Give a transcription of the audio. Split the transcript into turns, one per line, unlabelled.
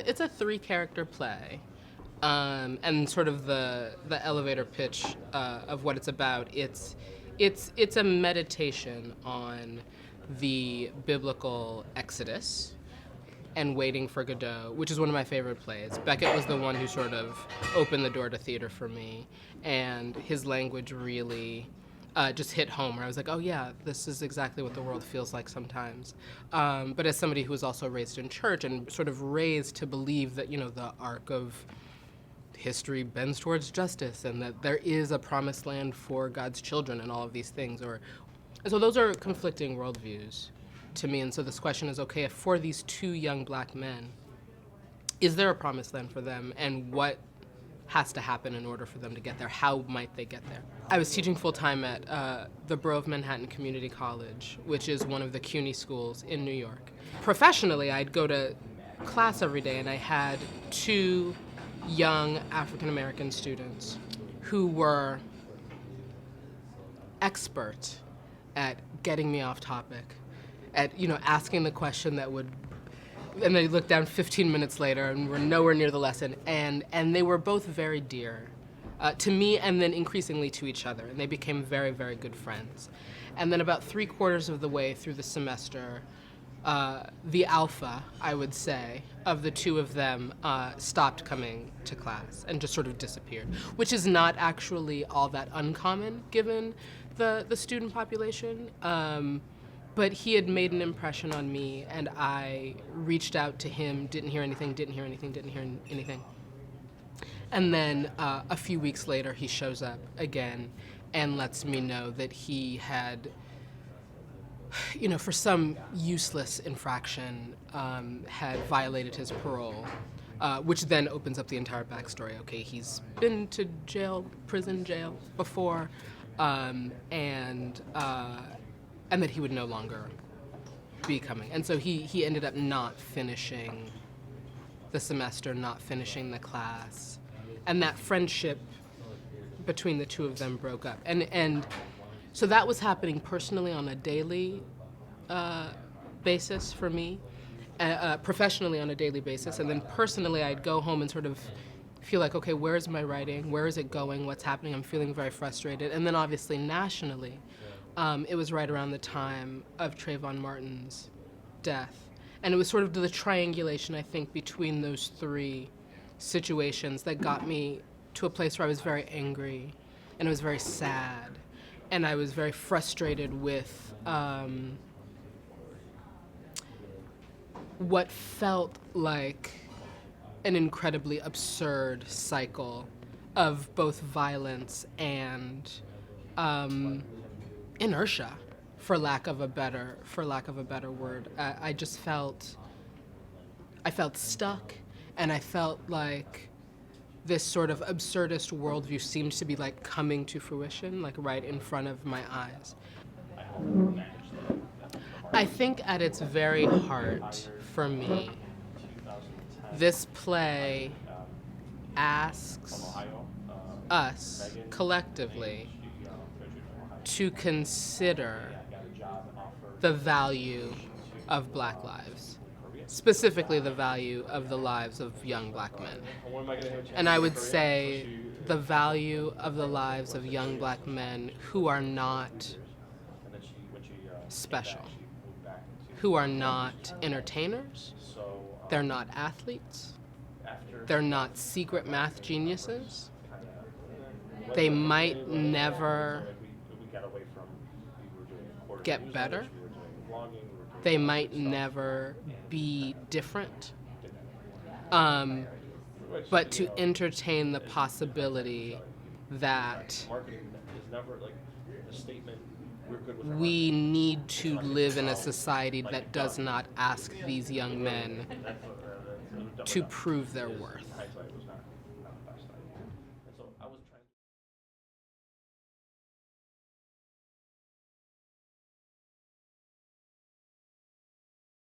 It's a three-character play, and sort of the elevator pitch of what it's about. It's a meditation on the biblical Exodus and Waiting for Godot, which is one of my favorite plays. Beckett was the one who sort of opened the door to theater for me, and his language really just hit home, where I was like, oh yeah, this is exactly what the world feels like sometimes. But as somebody who was also raised in church and sort of raised to believe that, the arc of history bends towards justice and that there is a promised land for God's children and all of these things, so those are conflicting worldviews to me. And so this question is, okay, for these two young black men, is there a promised land for them, and what has to happen in order for them to get there? How might they get there? I was teaching full-time at the Borough of Manhattan Community College, which is one of the CUNY schools in New York. Professionally, I'd go to class every day, and I had two young African-American students who were expert at getting me off topic, at asking the question that would, and they looked down 15 minutes later and were nowhere near the lesson, and they were both very dear to me, and then increasingly to each other, and they became very, very good friends. And then about 3/4 of the way through the semester, the alpha, I would say, of the two of them stopped coming to class and just sort of disappeared, which is not actually all that uncommon given the student population. But he had made an impression on me, and I reached out to him, didn't hear anything. And then a few weeks later, he shows up again and lets me know that he had, for some useless infraction, had violated his parole, which then opens up the entire backstory. Okay, he's been to prison jail before, and that he would no longer be coming. And so he ended up not finishing the semester, not finishing the class. And that friendship between the two of them broke up. And so that was happening personally on a daily basis for me, professionally on a daily basis. And then personally, I'd go home and sort of feel like, okay, where's my writing? Where is it going? What's happening? I'm feeling very frustrated. And then obviously nationally, it was right around the time of Trayvon Martin's death. And it was sort of the triangulation, I think, between those three situations that got me to a place where I was very angry, and I was very sad, and I was very frustrated with what felt like an incredibly absurd cycle of both violence and inertia, for lack of a better word. I felt stuck, and I felt like this sort of absurdist worldview seemed to be like coming to fruition, like right in front of my eyes. I think at its very heart, for me, this play asks us collectively to consider the value of Black lives, specifically the value of the lives of young Black men. And I would say the value of the lives of young Black men who are not special, who are not entertainers, they're not athletes, they're not secret math geniuses, they might never get better, they might never be different, but to entertain the possibility that we need to live in a society that does not ask these young men to prove their worth.